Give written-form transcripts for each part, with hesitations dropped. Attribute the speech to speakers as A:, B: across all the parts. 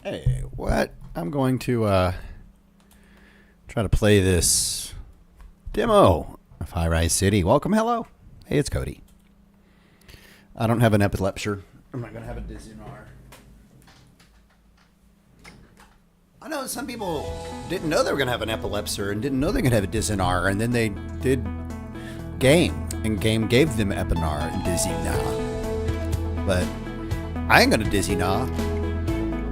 A: Hey, what? I'm going to try to play this demo of High Rise City. Welcome, hello. Hey, it's Cody. I don't have an epilepsy. I'm not going to have a Dizzynar. I know some people didn't know they were going to have an epilepsy and didn't know they could have a Dizzynar, and then they did Game, and Game gave them Epinar and Dizzynar. But I ain't going to Dizzynar.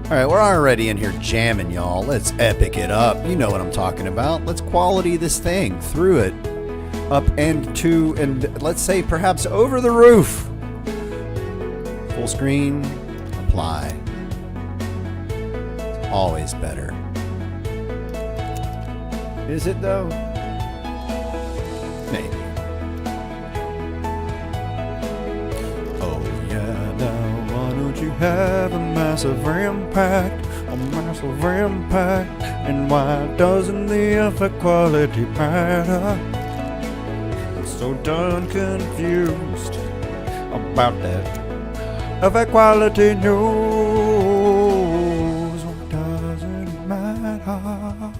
A: All right, we're already in here jamming, y'all. Let's epic it up. You know what I'm talking about. Let's quality this thing through it, up and to, and let's say perhaps over the roof. Full screen, apply. It's always better. Is it though? Maybe. Oh yeah, now why don't you have a massive impact? A massive impact. And why doesn't the effect quality matter? I'm so done confused about that effect quality news. Why doesn't it matter?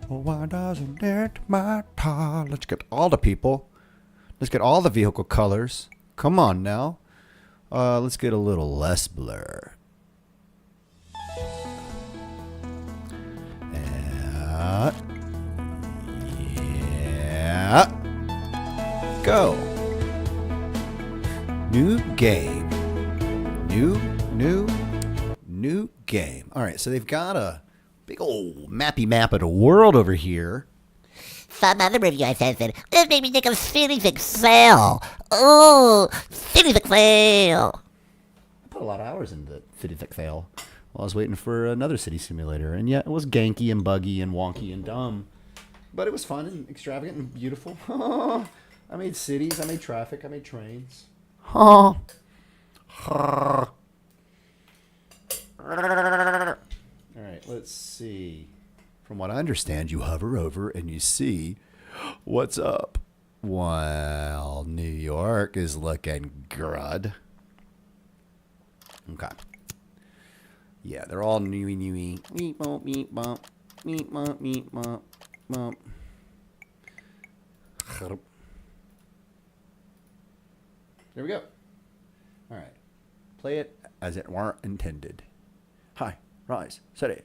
A: Why doesn't it matter? Let's get all the people. Let's get all the vehicle colors. Come on now. Let's get a little less blur. Yeah. Go. New game. New game. All right, so they've got a big old mappy map of the world over here.
B: Some other review I said, this made me think of Phoenix Excel. Oh, Phoenix Excel.
A: I put a lot of hours into City Fail while I was waiting for another city simulator. And yeah, it was ganky and buggy and wonky and dumb. But it was fun and extravagant and beautiful. I made cities, I made traffic, I made trains. All right, let's see. From what I understand, you hover over and you see what's up. Well, New York is looking good. Okay. Yeah, they're all newy. Meep bump, meep bump, meep bump, meep bump, bump. There we go. All right. Play it as it weren't intended. Hi, Rise, City.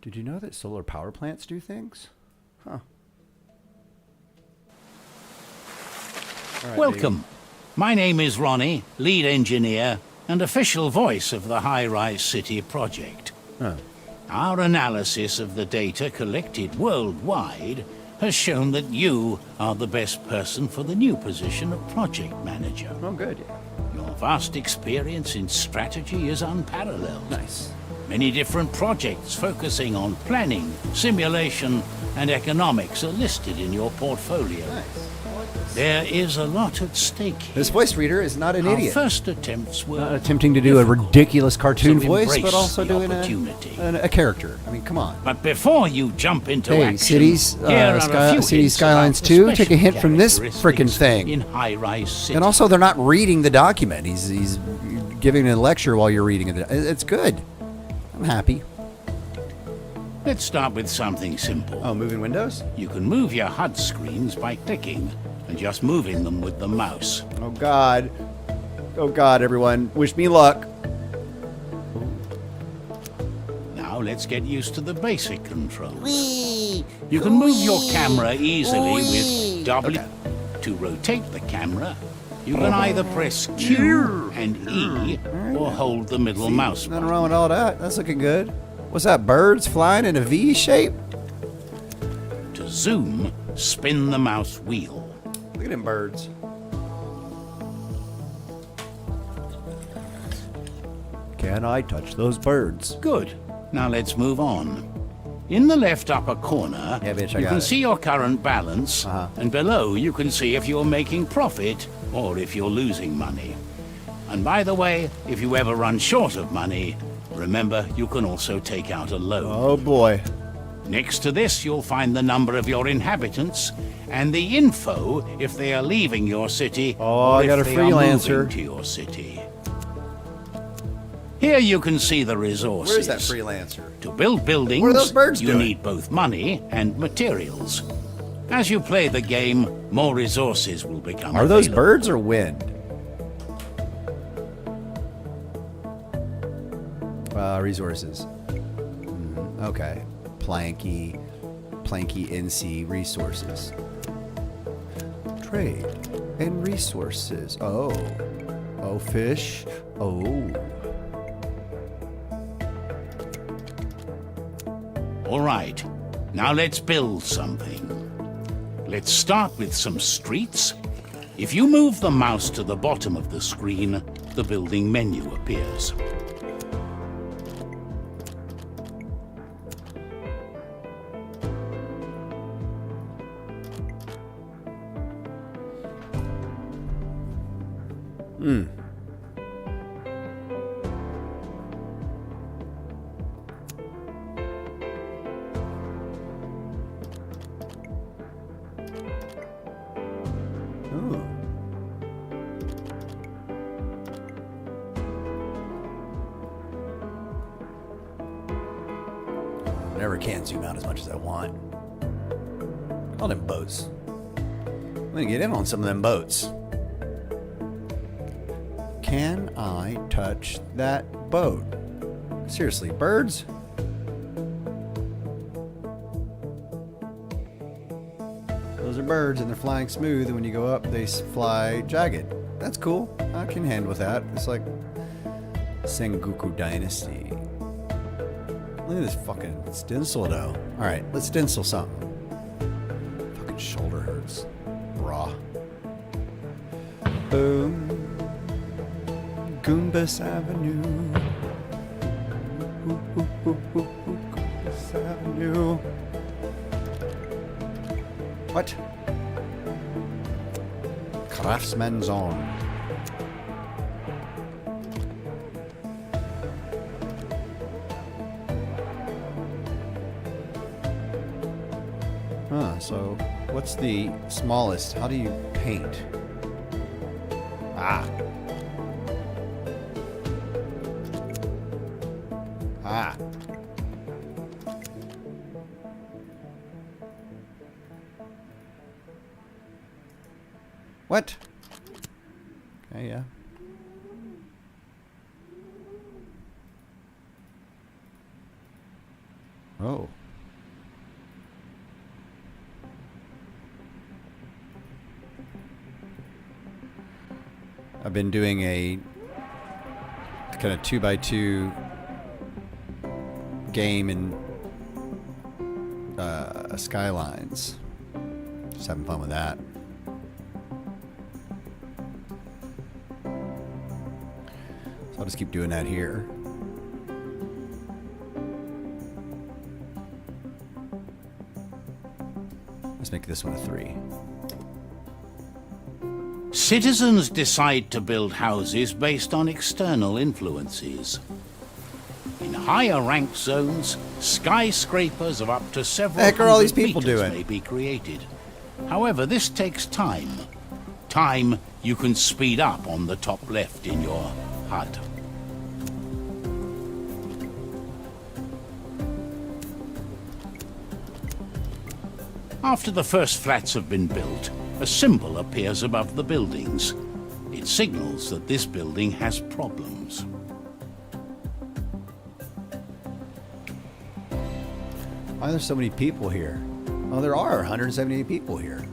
A: Did you know that solar power plants do things? Huh. All right,
C: Welcome.
A: baby.
C: My name is Ronnie, lead engineer and official voice of the High Rise City project.
A: Oh.
C: Our analysis of the data collected worldwide has shown that you are the best person for the new position of project manager.
A: Oh, good.
C: Your vast experience in strategy is unparalleled.
A: Nice.
C: Many different projects focusing on planning, simulation, and economics are listed in your portfolio.
A: Nice. I like this.
C: There is a lot at stake here.
A: This voice reader is not an
C: Our
A: idiot.
C: first attempts were
A: Not attempting to do a
C: difficult,
A: ridiculous cartoon
C: so
A: voice, but
C: embrace
A: also
C: the
A: doing
C: opportunity.
A: a character. I mean, come on.
C: But before you jump into
A: Hey,
C: action,
A: Cities,
C: here are a few
A: City
C: hints
A: Skylines
C: about the
A: 2, take a
C: special
A: hint from this
C: characteristics
A: frickin' thing.
C: in high-rise city.
A: And also, they're not reading the document. He's giving a lecture while you're reading it. It's good. I'm happy.
C: Let's start with something simple.
A: Oh, moving windows?
C: You can move your HUD screens by clicking and just moving them with the mouse.
A: Oh, God. Oh, God, everyone. Wish me luck.
C: Now let's get used to the basic controls.
B: Wee.
C: You can move your camera easily
B: Wee.
C: with W. To rotate the camera, you can either press Q and E or hold the middle mouse
A: Nothing
C: button.
A: wrong with all that. That's looking good. What's that? Birds flying in a V shape?
C: To zoom, spin the mouse wheel.
A: Look at them birds. Can I touch those birds?
C: Good. Now let's move on. In the left upper corner,
A: Yeah, bitch, I
C: you
A: got
C: can
A: it.
C: see your current balance, and below you can see if you're making profit or if you're losing money. And by the way, if you ever run short of money, remember you can also take out a loan.
A: Oh boy.
C: Next to this, you'll find the number of your inhabitants and the info if they are leaving your city
A: Oh,
C: or
A: I got
C: if
A: a
C: they are
A: freelancer.
C: moving to your city. Here you can see the resources.
A: Where's that freelancer?
C: To build buildings,
A: What are those birds
C: you
A: doing?
C: need both money and materials. As you play the game, more resources will become
A: Are those
C: available.
A: birds or wind? Resources. Okay. Planky NC resources. Trade and resources. Oh. Oh, fish. Oh.
C: All right, now let's build something. Let's start with some streets. If you move the mouse to the bottom of the screen, the building menu appears.
A: Ooh. I never can zoom out as much as I want. All them boats. I'm gonna get in on some of them boats. Can I touch that boat? Seriously, birds? Those are birds and they're flying smooth, and when you go up, they fly jagged. That's cool. I can handle with that. It's like Sengoku Dynasty. Look at this fucking stencil, though. Alright, let's stencil something. Fucking shoulder hurts. Raw. Boom. Goombas Avenue. Goombas Avenue. What? Craftsman's Own. So what's the smallest? How do you paint? Ah. Ah. What? Okay, yeah. Oh. I've been doing a kind of 2x2 game in Skylines. Just having fun with that. So I'll just keep doing that here. Let's make this one a 3.
C: Citizens decide to build houses based on external influences. In higher rank zones, skyscrapers of up to several
A: Heck are all these
C: hundred
A: people
C: meters
A: doing?
C: may be created. However, this takes time. Time you can speed up on the top left in your HUD. After the first flats have been built, a symbol appears above the buildings. It signals that this building has problems.
A: Why are there so many people here? Oh, there are 178 people here.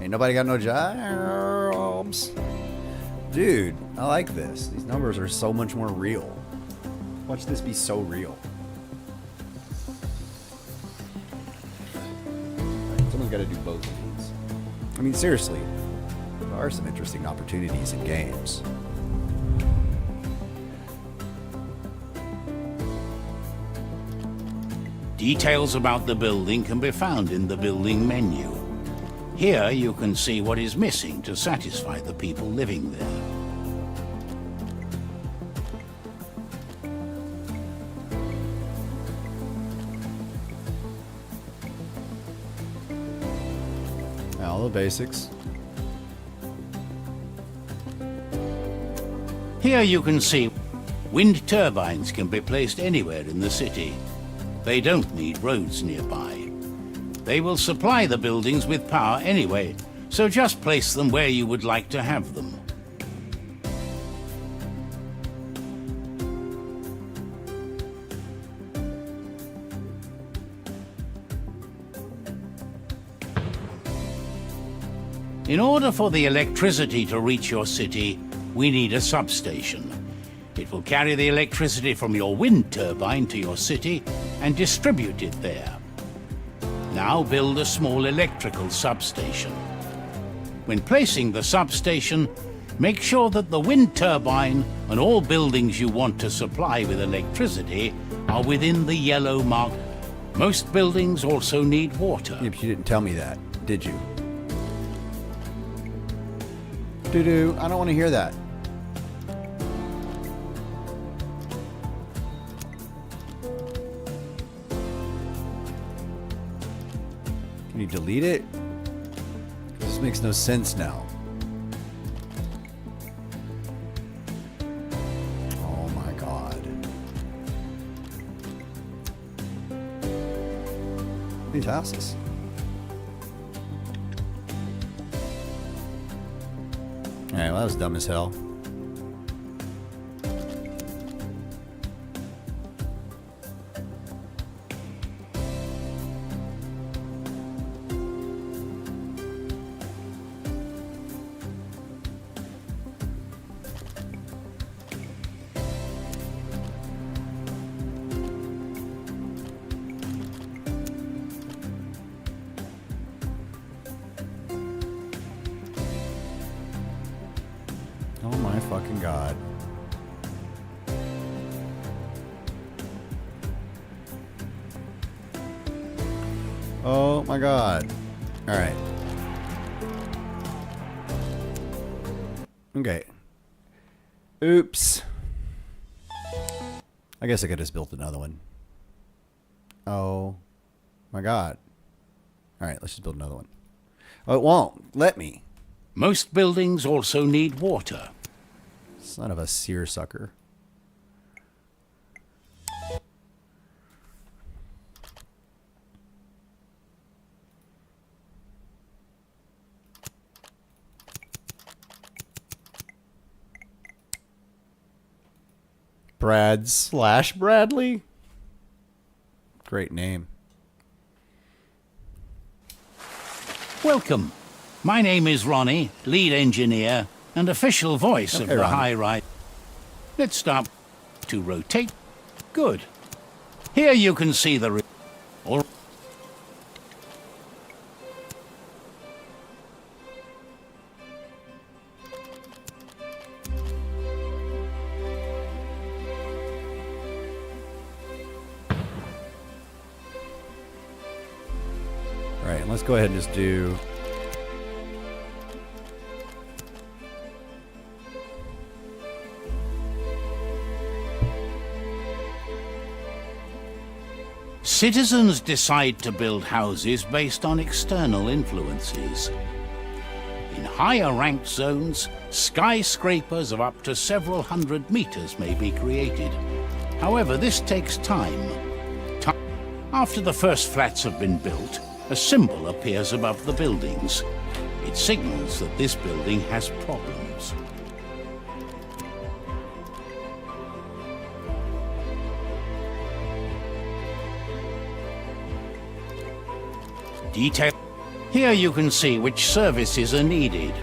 A: Ain't nobody got no jobs. Dude, I like this. These numbers are so much more real. Watch this be so real. Someone's got to do both of these. I mean, seriously, there are some interesting opportunities in games.
C: Details about the building can be found in the building menu. Here you can see what is missing to satisfy the people living there.
A: All the basics.
C: Here you can see wind turbines can be placed anywhere in the city. They don't need roads nearby. They will supply the buildings with power anyway, so just place them where you would like to have them. In order for the electricity to reach your city, we need a substation. It will carry the electricity from your wind turbine to your city and distribute it there. Now build a small electrical substation. When placing the substation, make sure that the wind turbine and all buildings you want to supply with electricity are within the yellow mark. Most buildings also need water.
A: Yeah, but you didn't tell me that, did you? Doo-doo, I don't want to hear that. Can you delete it? This makes no sense now. Oh my god. These houses. Alright, well, that was dumb as hell. Oh my fucking god. Oh my god. Alright. Okay. Oops. I guess I could have just built another one. Oh my god. Alright, let's just build another one. Oh, it won't let me.
C: Most buildings also need water.
A: Son of a seersucker. Brad/Bradley. Great name.
C: Welcome. My name is Ronnie, lead engineer and official voice of
A: Okay,
C: the
A: Ronnie.
C: high rise. Let's start to rotate. Good. Here you can see the... All
A: Alright, let's go ahead and just do...
C: Citizens decide to build houses based on external influences. In higher ranked zones, skyscrapers of up to several hundred meters may be created. However, this takes time. After the first flats have been built, a symbol appears above the buildings. It signals that this building has problems. Detail. Here you can see which services are needed.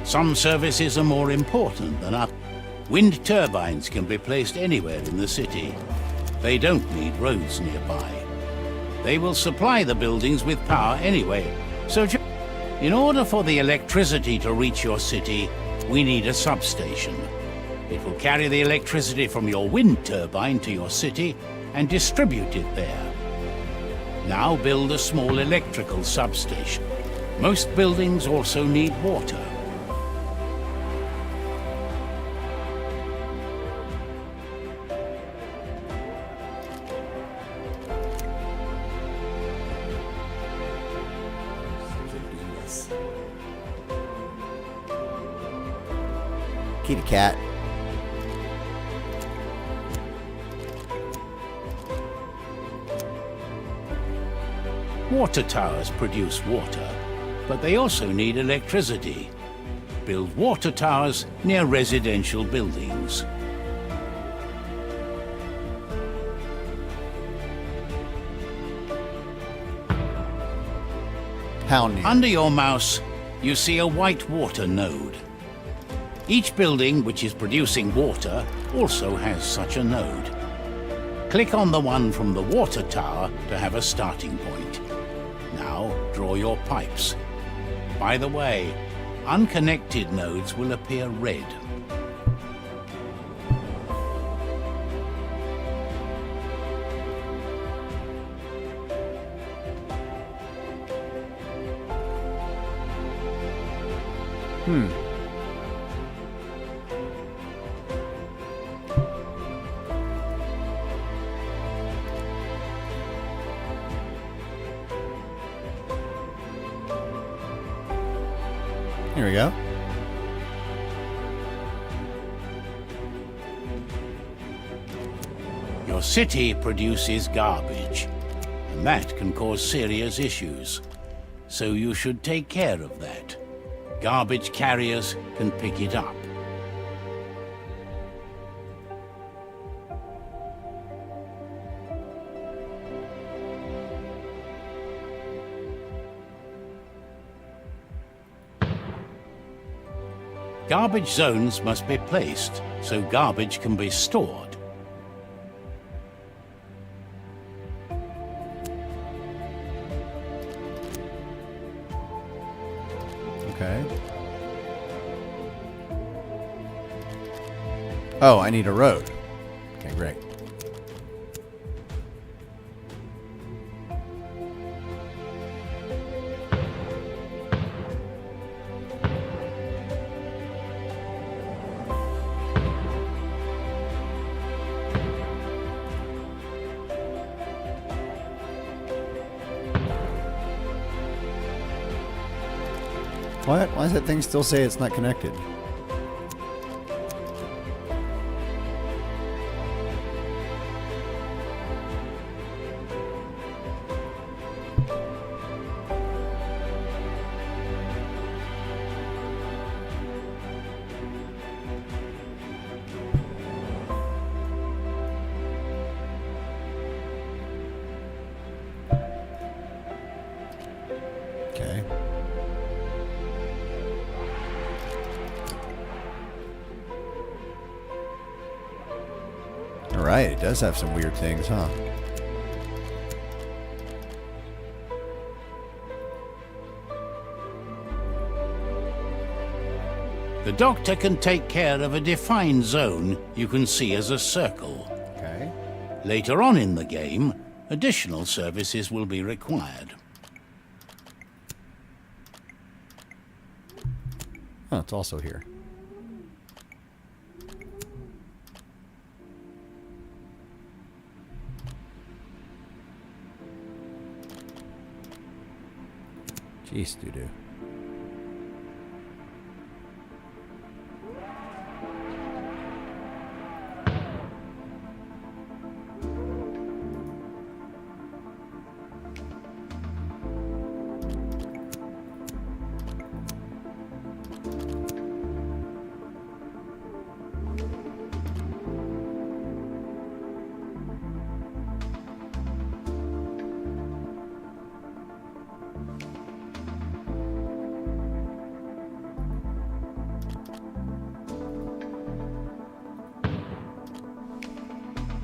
C: Some services are more important than others. Wind turbines can be placed anywhere in the city. They don't need roads nearby. They will supply the buildings with power anyway, so in order for the electricity to reach your city, we need a substation. It will carry the electricity from your wind turbine to your city and distribute it there. Now build a small electrical substation. Most buildings also need water.
A: Kitty cat.
C: Water towers produce water, but they also need electricity. Build water towers near residential buildings.
A: How near?
C: Under your mouse, you see a white water node. Each building which is producing water also has such a node. Click on the one from the water tower to have a starting point. Now draw your pipes. By the way, unconnected nodes will appear red.
A: Here we go.
C: Your city produces garbage, and that can cause serious issues. So you should take care of that. Garbage carriers can pick it up. Garbage zones must be placed so garbage can be stored.
A: Okay. Oh, I need a road. Okay, great. What? Why does that thing still say it's not connected? Okay. Alright, it does have some weird things, huh?
C: The doctor can take care of a defined zone you can see as a circle.
A: Okay.
C: Later on in the game, additional services will be required.
A: Oh, it's also here. Jeez, doo-doo.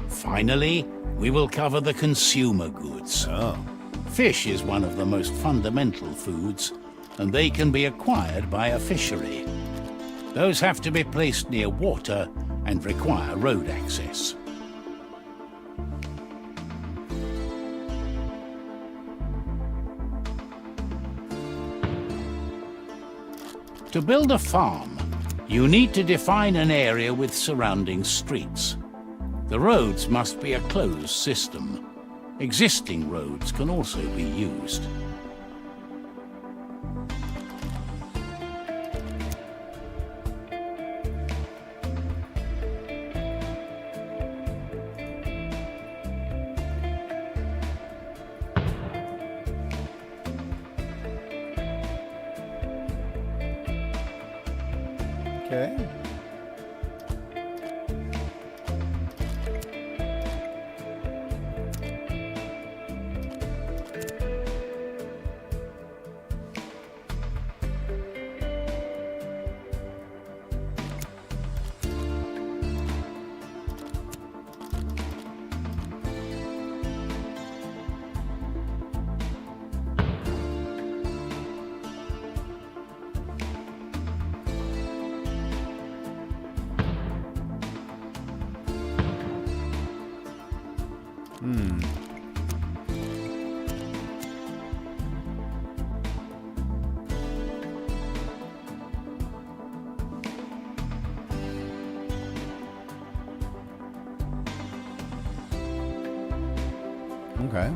C: Finally, we will cover the consumer goods.
A: Oh.
C: Fish is one of the most fundamental foods, and they can be acquired by a fishery. Those have to be placed near water and require road access. To build a farm, you need to define an area with surrounding streets. The roads must be a closed system. Existing roads can also be used.
A: Okay. Okay.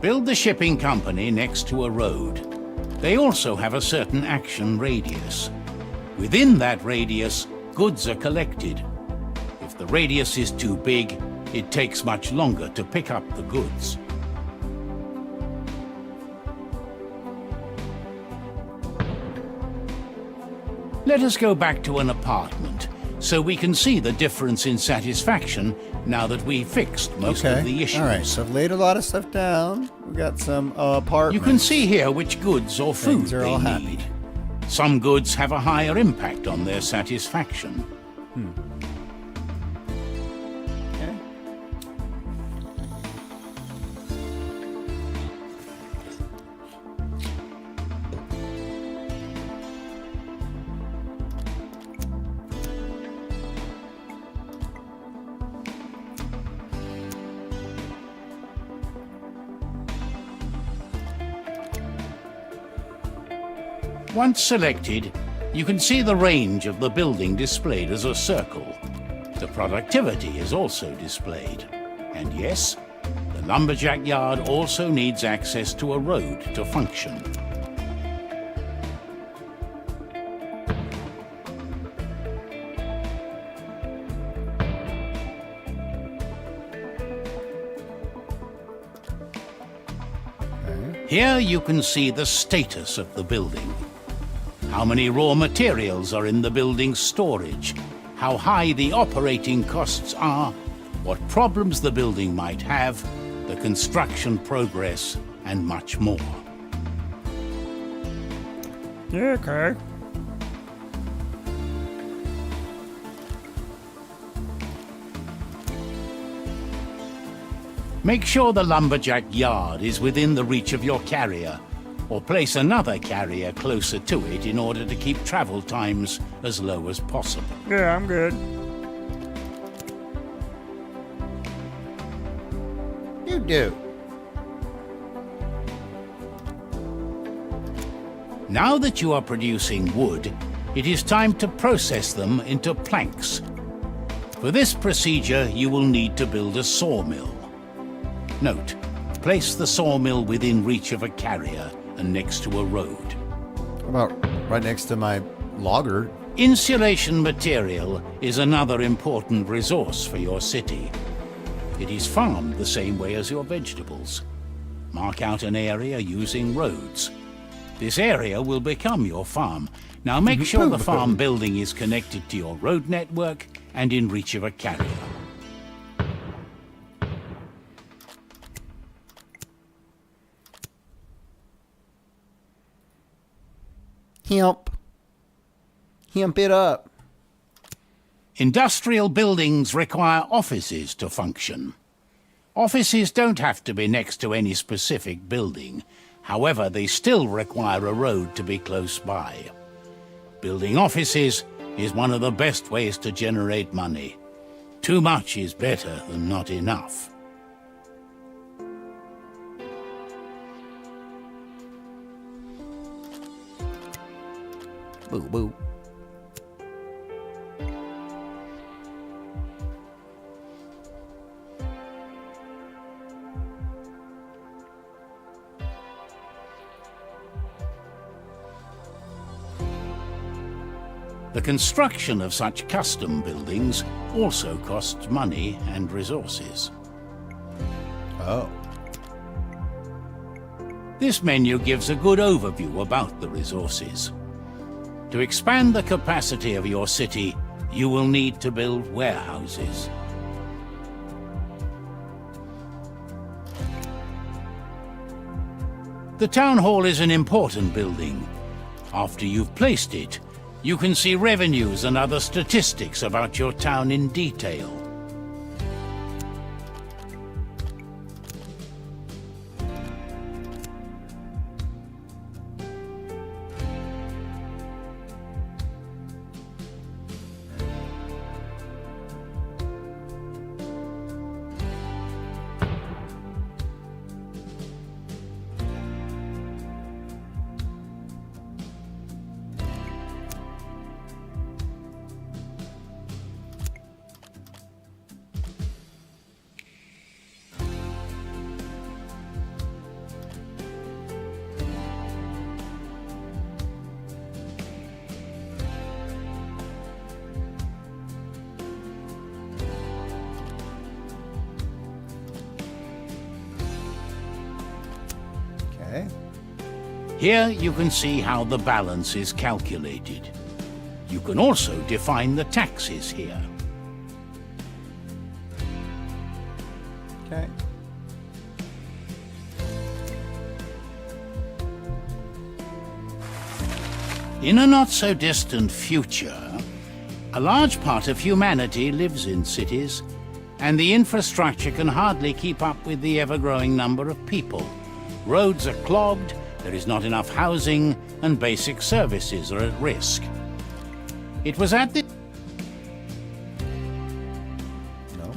C: Build the shipping company next to a road. They also have a certain action radius. Within that radius, goods are collected. If the radius is too big, it takes much longer to pick up the goods. Let us go back to an apartment, so we can see the difference in satisfaction now that we fixed most of the issues.
A: All right, so I've laid a lot of stuff down. We've got some apartments.
C: You can see here which goods or food
A: Things are all
C: they
A: happy.
C: need. Some goods have a higher impact on their satisfaction.
A: Okay.
C: Once selected, you can see the range of the building displayed as a circle. The productivity is also displayed. And yes, the lumberjack yard also needs access to a road to function. Here you can see the status of the building. How many raw materials are in the building's storage, how high the operating costs are, what problems the building might have, the construction progress, and much more.
A: Yeah, okay.
C: Make sure the lumberjack yard is within the reach of your carrier, or place another carrier closer to it in order to keep travel times as low as possible.
A: Yeah, I'm good. You do.
C: Now that you are producing wood, it is time to process them into planks. For this procedure, you will need to build a sawmill. Note, place the sawmill within reach of a carrier and next to a road.
A: How about right next to my logger?
C: Insulation material is another important resource for your city. It is farmed the same way as your vegetables. Mark out an area using roads. This area will become your farm. Now make sure the farm building is connected to your road network and in reach of a carrier.
A: Hemp it up.
C: Industrial buildings require offices to function. Offices don't have to be next to any specific building. However, they still require a road to be close by. Building offices is one of the best ways to generate money. Too much is better than not enough.
A: Boo boo.
C: The construction of such custom buildings also costs money and resources.
A: Oh.
C: This menu gives a good overview about the resources. To expand the capacity of your city, you will need to build warehouses. The town hall is an important building. After you've placed it, you can see revenues and other statistics about your town in detail.
A: Okay.
C: Here you can see how the balance is calculated. You can also define the taxes here.
A: Okay.
C: In a not-so-distant future, a large part of humanity lives in cities, and the infrastructure can hardly keep up with the ever-growing number of people. Roads are clogged, there is not enough housing, and basic services are at risk. It was at this...
A: No.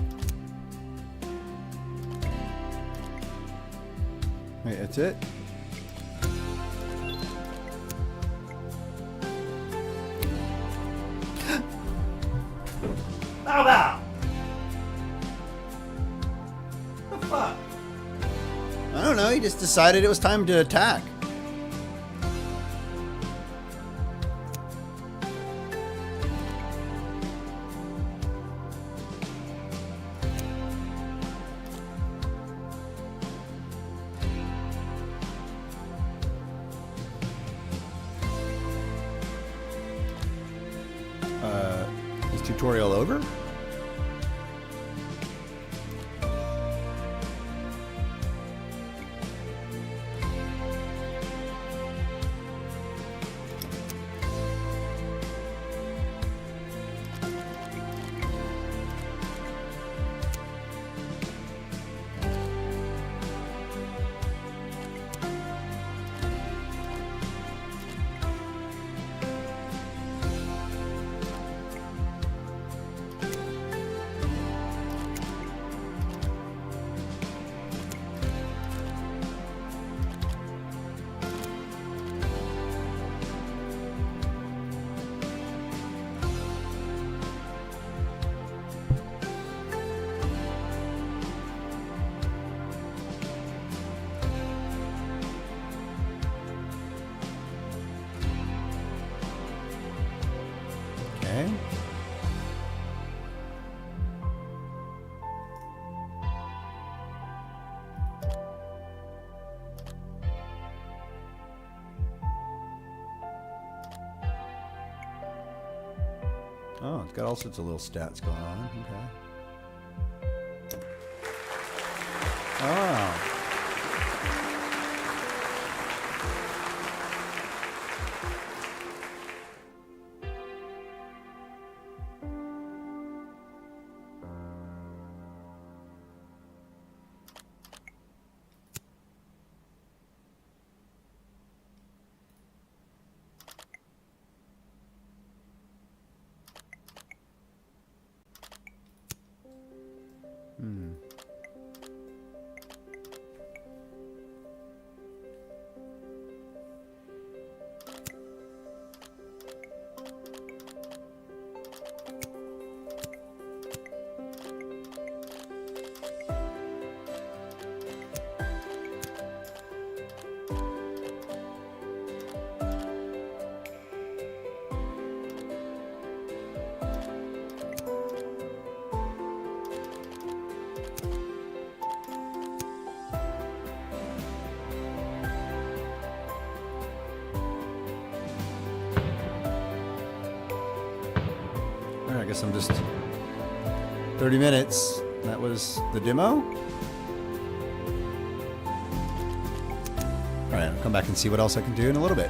A: Wait, that's it?
D: Bow!
A: The fuck? I don't know, he just decided it was time to attack. Is tutorial over? Okay. Oh, it's got all sorts of little stats going on. Okay. Oh. guess I'm just 30 minutes. That was the demo. All right, I'll come back and see what else I can do in a little bit.